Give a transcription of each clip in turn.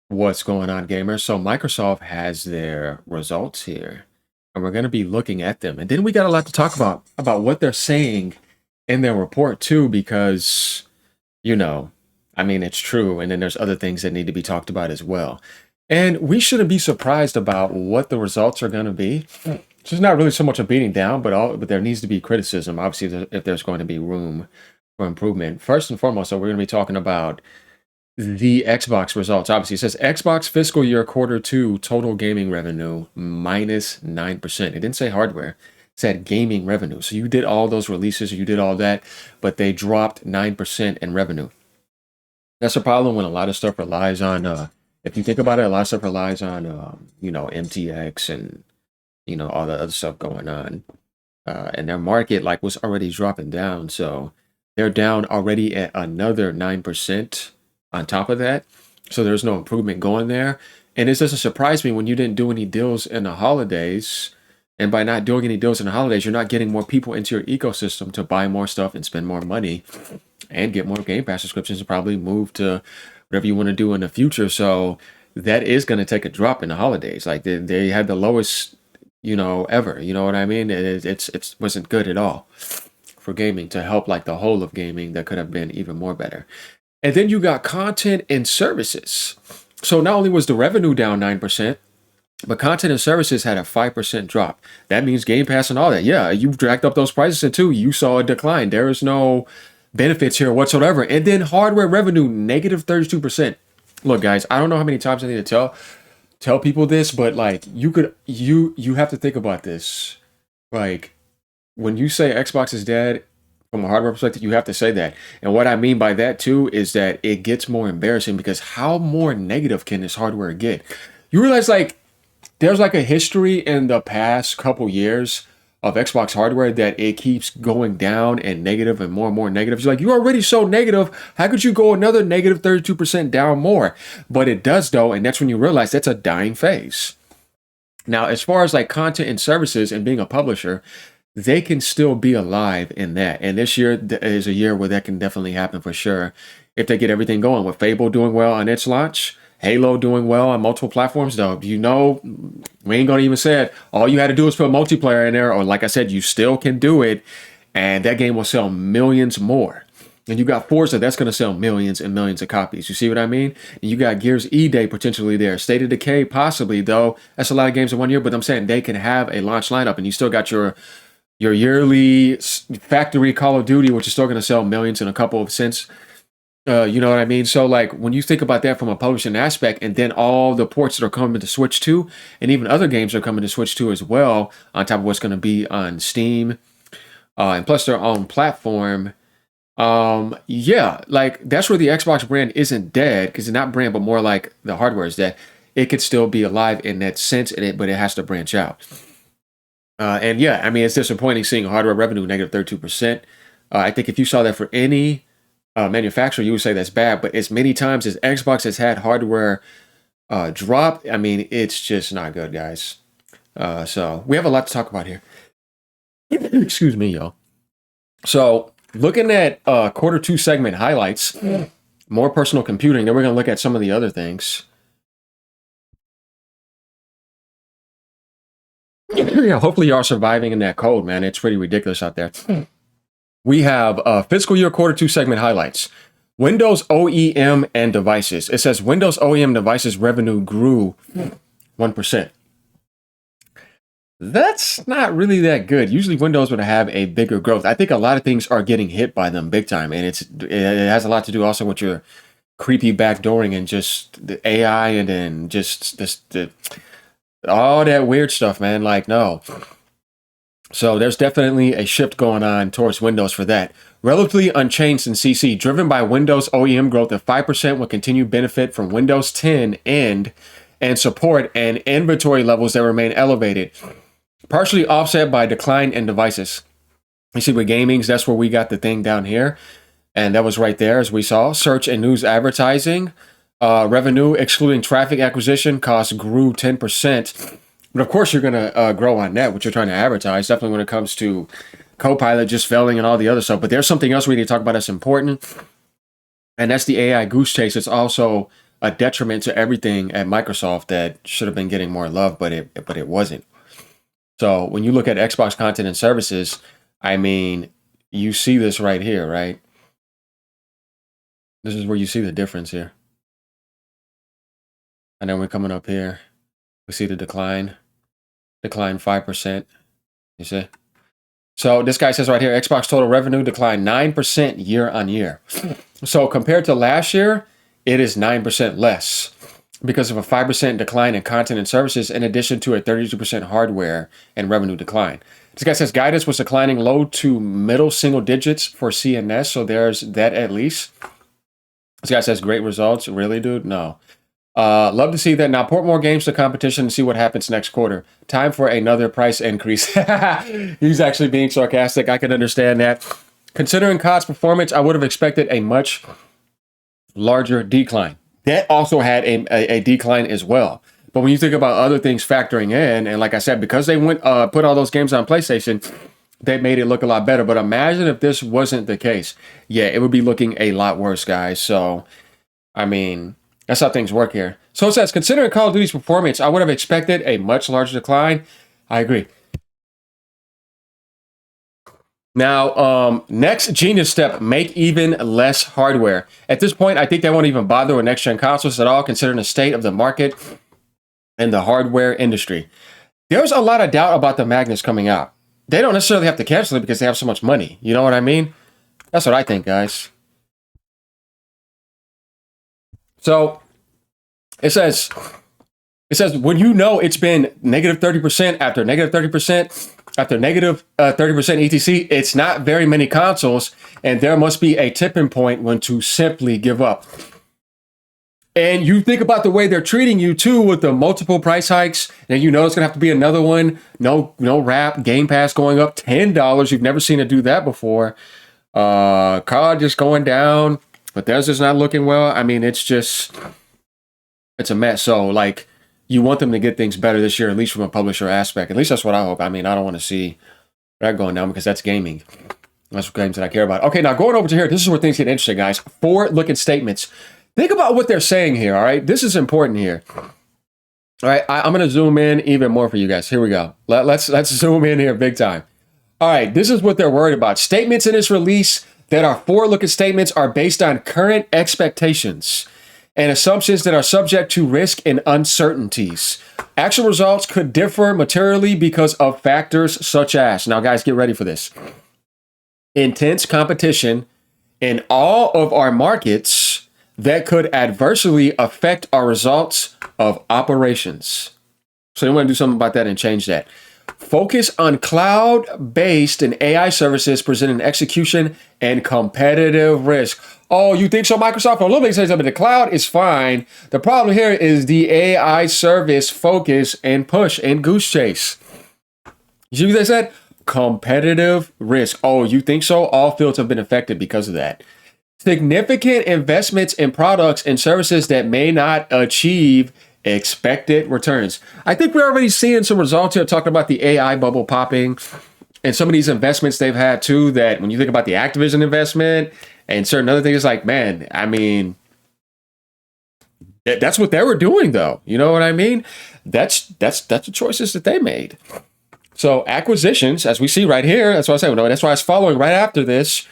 What's going on, gamers? So Microsoft has their results here, and we're going to be looking at them. And then we got a lot to talk about what they're saying in their report too, because you know, I mean, it's true. And then there's other things that need to be talked about as well. And we shouldn't be surprised about what the results are going to be. So it's not really so much a beating down, but there needs to be criticism. Obviously, if there's going to be room for improvement. First and foremost, so we're going to be talking about the Xbox results. Obviously, it says Xbox fiscal year quarter two total gaming revenue minus 9%. It didn't say hardware. It said gaming revenue. So you did all those releases, you did all that, but they dropped 9% in revenue. That's a problem when a lot of stuff relies on, if you think about it, a lot of stuff relies on, MTX and, all the other stuff going on. And their market like was already dropping down. So they're down already at another 9% on top of that. So there's no improvement going there. And it doesn't surprise me when you didn't do any deals in the holidays. And by not doing any deals in the holidays, you're not getting more people into your ecosystem to buy more stuff and spend more money and get more Game Pass subscriptions and probably move to whatever you want to do in the future. So that is going to take a drop in the holidays. Like they had the lowest, ever. You know what I mean? It wasn't good at all for gaming to help like the whole of gaming. That could have been even more better. And then you got content and services. So not only was the revenue down 9%, but content and services had a 5% drop. That means Game Pass and all that. Yeah, you dragged up those prices and too. You saw a decline. There is no benefits here whatsoever. And then hardware revenue, negative 32%. Look, guys, I don't know how many times I need to tell people this, but like you have to think about this. Like when you say Xbox is dead, from a hardware perspective, you have to say that. And what I mean by that too is that it gets more embarrassing because how more negative can this hardware get? You realize like there's like a history in the past couple years of Xbox hardware that it keeps going down and negative and more negative. It's like you're already so negative. How could you go another negative 32% down more? But it does though, and that's when you realize that's a dying phase. Now, as far as like content and services and being a publisher, they can still be alive in that. And this year is a year where that can definitely happen for sure. If they get everything going with Fable doing well on its launch, Halo doing well on multiple platforms, though, we ain't gonna even say it. All you had to do is put multiplayer in there, or like I said, you still can do it, and that game will sell millions more. And you got Forza, that's going to sell millions and millions of copies. You see what I mean? And you got Gears E-Day potentially there. State of Decay possibly, though. That's a lot of games in one year, but I'm saying they can have a launch lineup, and you still got your yearly factory Call of Duty, which is still going to sell millions in a couple of cents. You know what I mean? So like when you think about that from a publishing aspect, and then all the ports that are coming to Switch 2, and even other games are coming to Switch 2 as well, on top of what's going to be on Steam, and plus their own platform. Yeah, like that's where the Xbox brand isn't dead, because it's not brand, but more like the hardware is dead. It could still be alive in that sense, but it has to branch out. And yeah, I mean, it's disappointing seeing hardware revenue negative 32%. I think if you saw that for any manufacturer, you would say that's bad. But as many times as Xbox has had hardware drop, I mean, it's just not good, guys. So we have a lot to talk about here. Excuse me, y'all. So looking at quarter two segment highlights, more personal computing, then we're going to look at some of the other things. Yeah, hopefully y'all are surviving in that cold, man. It's pretty ridiculous out there. We have fiscal year quarter two segment highlights. Windows OEM and devices. It says Windows OEM devices revenue grew 1%. That's not really that good. Usually Windows would have a bigger growth. I think a lot of things are getting hit by them big time. And it has a lot to do also with your creepy backdooring and just the AI and then just all that weird stuff, man. Like, no. So there's definitely a shift going on towards Windows for that. Relatively unchanged in CC, driven by Windows OEM growth of 5% will continue benefit from Windows 10 end and support and inventory levels that remain elevated, partially offset by decline in devices. You see with gamings, that's where we got the thing down here. And that was right there, as we saw. Search and news advertising. Revenue, excluding traffic acquisition costs, grew 10%. But of course, you're going to grow on that, what you're trying to advertise, definitely when it comes to Copilot just failing and all the other stuff. But there's something else we need to talk about that's important, and that's the AI goose chase. It's also a detriment to everything at Microsoft that should have been getting more love, but it wasn't. So when you look at Xbox content and services, I mean, you see this right here, right? This is where you see the difference here. And then we're coming up here. We see the decline 5%. You see? So this guy says right here, Xbox total revenue declined 9% year on year. So compared to last year, it is 9% less because of a 5% decline in content and services, in addition to a 32% hardware and revenue decline. This guy says guidance was declining low to middle single digits for CNS. So there's that at least. This guy says great results. Really, dude? No. Love to see that. Now port more games to competition and see what happens next quarter. Time for another price increase. He's actually being sarcastic. I can understand that. Considering COD's performance, I would have expected a much larger decline. That also had a decline as well. But when you think about other things factoring in, and like I said, because they went put all those games on PlayStation, they made it look a lot better. But imagine if this wasn't the case. Yeah, it would be looking a lot worse, guys. So, I mean, that's how things work here. So it says, considering Call of Duty's performance, I would have expected a much larger decline. I agree. Now, next genius step, make even less hardware. At this point, I think they won't even bother with next-gen consoles at all, considering the state of the market and the hardware industry. There's a lot of doubt about the Magnus coming out. They don't necessarily have to cancel it because they have so much money. You know what I mean? That's what I think, guys. So it says when you know it's been negative 30% after negative 30% after negative 30% etc, it's not very many consoles, and there must be a tipping point when to simply give up. And you think about the way they're treating you too, with the multiple price hikes, and you know it's gonna have to be another one. No wrap, Game Pass going up $10. You've never seen it do that before. COD just going down. Bethesda's not looking well. I mean, it's a mess. So, like, you want them to get things better this year, at least from a publisher aspect. At least that's what I hope. I mean, I don't want to see that going down because that's gaming. That's games that I care about. Okay, now going over to here, this is where things get interesting, guys. Forward-looking statements. Think about what they're saying here, all right? This is important here. All right, I'm going to zoom in even more for you guys. Here we go. Let's zoom in here big time. All right, this is what they're worried about. Statements in this release that are forward-looking statements are based on current expectations and assumptions that are subject to risk and uncertainties. Actual results could differ materially because of factors such as, now guys, get ready for this, intense competition in all of our markets that could adversely affect our results of operations. So you want to do something about that and change that. Focus on cloud-based and AI services presenting execution and competitive risk. Oh, you think so, Microsoft? Well, let me say something. The cloud is fine. The problem here is the AI service focus and push and goose chase. You see what they said? Competitive risk. Oh, you think so? All fields have been affected because of that. Significant investments in products and services that may not achieve expected returns. I think we're already seeing some results here, talking about the AI bubble popping and some of these investments they've had too, that when you think about the Activision investment and certain other things, like, man, I mean, that's what they were doing though. You know what I mean? That's the choices that they made. So acquisitions, as we see right here, that's what I say. That's why it's following right after this.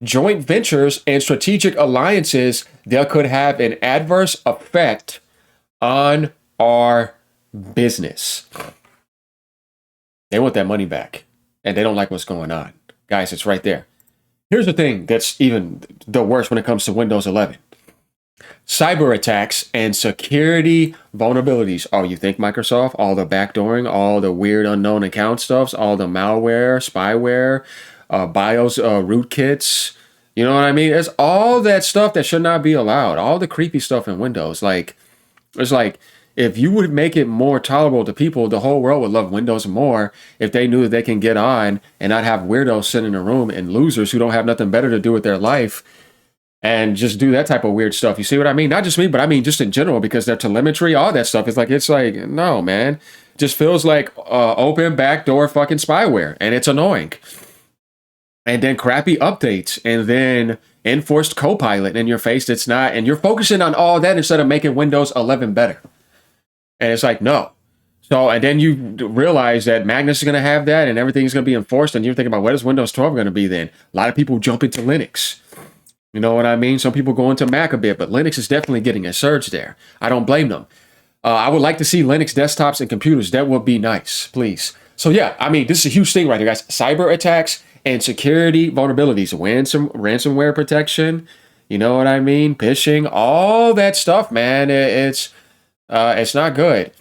Joint ventures and strategic alliances that could have an adverse effect on our business. They want that money back, and they don't like what's going on. Guys, it's right there. Here's the thing that's even the worst when it comes to Windows 11. Cyber attacks and security vulnerabilities. Oh, you think Microsoft, all the backdooring, all the weird unknown account stuffs, all the malware, spyware, BIOS rootkits, you know what I mean? It's all that stuff that should not be allowed. All the creepy stuff in Windows. Like, it's like, if you would make it more tolerable to people, the whole world would love Windows more if they knew that they can get on and not have weirdos sitting in a room and losers who don't have nothing better to do with their life and just do that type of weird stuff. You see what I mean? Not just me, but I mean just in general, because their telemetry, all that stuff, it's like, no, man. Just feels like open backdoor fucking spyware, and it's annoying. and then crappy updates, and then enforced Copilot in your face that's not, and you're focusing on all that instead of making Windows 11 better. And it's like, no. So, and then you realize that Magnus is going to have that and everything's going to be enforced. And you're thinking about what is Windows 12 going to be then? A lot of people jump into Linux. You know what I mean? Some people go into Mac a bit, but Linux is definitely getting a surge there. I don't blame them. I would like to see Linux desktops and computers. That would be nice, please. So yeah, I mean, this is a huge thing right here, guys. Cyber attacks and security vulnerabilities, ransomware protection. You know what I mean? Phishing, all that stuff, man. It's not good.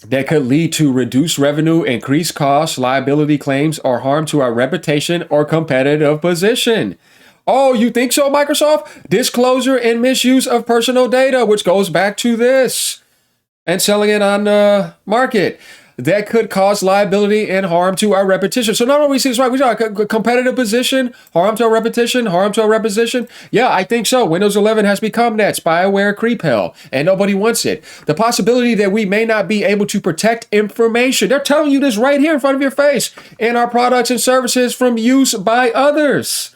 That could lead to reduced revenue, increased costs, liability claims, or harm to our reputation or competitive position. Oh, you think so, Microsoft? Disclosure and misuse of personal data, which goes back to this, and selling it on the market. That could cause liability and harm to our reputation. So not only we see this right, we got a competitive position, harm to our reputation, harm to our reputation. Yeah, I think so. Windows 11 has become that spyware creep hell, and nobody wants it. The possibility that we may not be able to protect information. They're telling you this right here in front of your face in our products and services from use by others.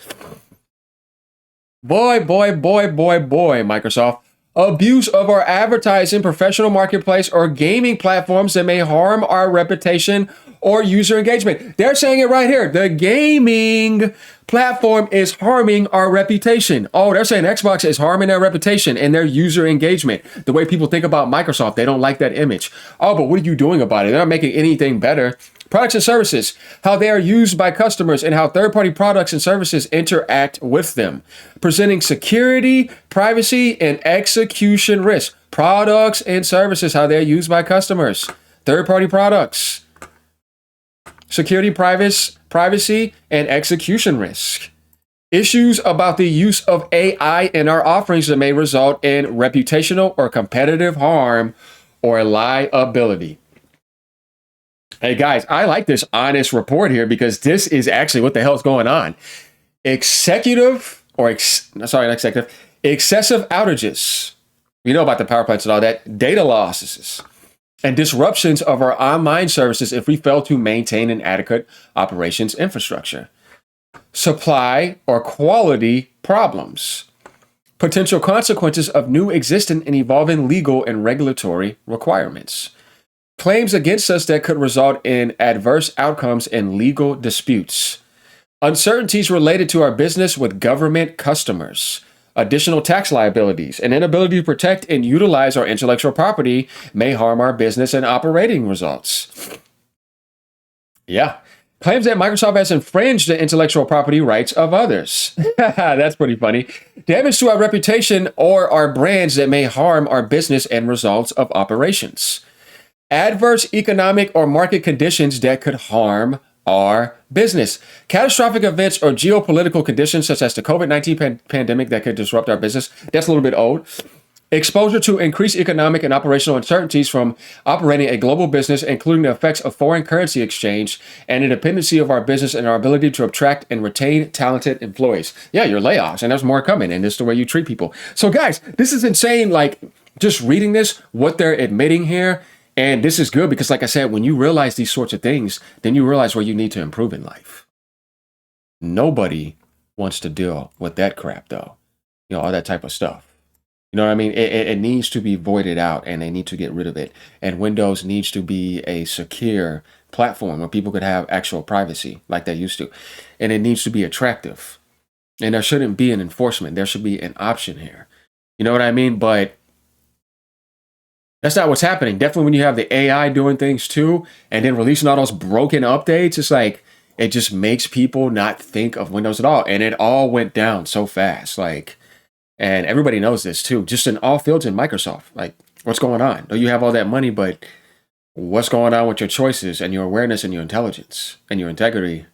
Boy, Microsoft. Abuse of our advertising, professional marketplace, or gaming platforms that may harm our reputation or user engagement. They're saying it right here. The gaming platform is harming our reputation. Oh, they're saying Xbox is harming their reputation and their user engagement. The way people think about Microsoft, they don't like that image. Oh, but what are you doing about it? They're not making anything better. Products and services, how they are used by customers and how third-party products and services interact with them. Presenting security, privacy, and execution risk. Products and services, how they're used by customers. Third-party products. Security, privacy, and execution risk. Issues about the use of AI in our offerings that may result in reputational or competitive harm or liability. Hey guys, I like this honest report here because this is actually what the hell's going on. Excessive outages. You know about the power plants and all that. Data losses and disruptions of our online services if we fail to maintain an adequate operations infrastructure. Supply or quality problems. Potential consequences of new existing and evolving legal and regulatory requirements. Claims against us that could result in adverse outcomes and legal disputes. Uncertainties related to our business with government customers. Additional tax liabilities. An inability to protect and utilize our intellectual property may harm our business and operating results. Yeah. Claims that Microsoft has infringed the intellectual property rights of others. That's pretty funny. Damage to our reputation or our brands that may harm our business and results of operations. Adverse economic or market conditions that could harm our business. Catastrophic events or geopolitical conditions such as the COVID-19 pandemic that could disrupt our business. That's a little bit old. Exposure to increased economic and operational uncertainties from operating a global business, including the effects of foreign currency exchange and the dependency of our business and our ability to attract and retain talented employees. Yeah, your layoffs, and there's more coming, and this is the way you treat people. So guys, this is insane. Like, just reading this, what they're admitting here. And this is good because, like I said, when you realize these sorts of things, then you realize where you need to improve in life. Nobody wants to deal with that crap, though. You know, all that type of stuff. You know what I mean? It needs to be voided out, and they need to get rid of it. And Windows needs to be a secure platform where people could have actual privacy like they used to. And it needs to be attractive. And there shouldn't be an enforcement. There should be an option here. You know what I mean? But that's not what's happening. Definitely when you have the AI doing things too, and then releasing all those broken updates, it's like, it just makes people not think of Windows at all. And it all went down so fast. Like, and everybody knows this too, just in all fields in Microsoft. Like, what's going on? No, you have all that money, but what's going on with your choices and your awareness and your intelligence and your integrity?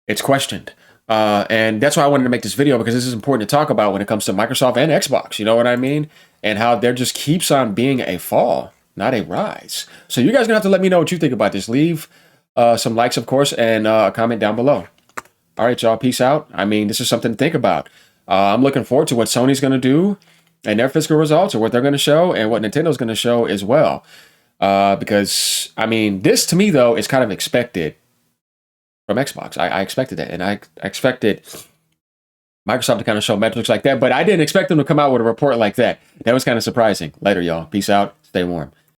It's questioned. And that's why I wanted to make this video, because this is important to talk about when it comes to Microsoft and Xbox. You know what I mean? And how there just keeps on being a fall, not a rise. So you guys are going to have to let me know what you think about this. Leave some likes, of course, and a comment down below. All right, y'all. Peace out. I mean, this is something to think about. I'm looking forward to what Sony's going to do and their fiscal results, or what they're going to show, and what Nintendo's going to show as well. Because, I mean, this to me, though, is kind of expected. from Xbox. I expected that, and I expected Microsoft to kind of show metrics like that, but I didn't expect them to come out with a report like that. That was kind of surprising. Later, y'all. Peace out. Stay warm.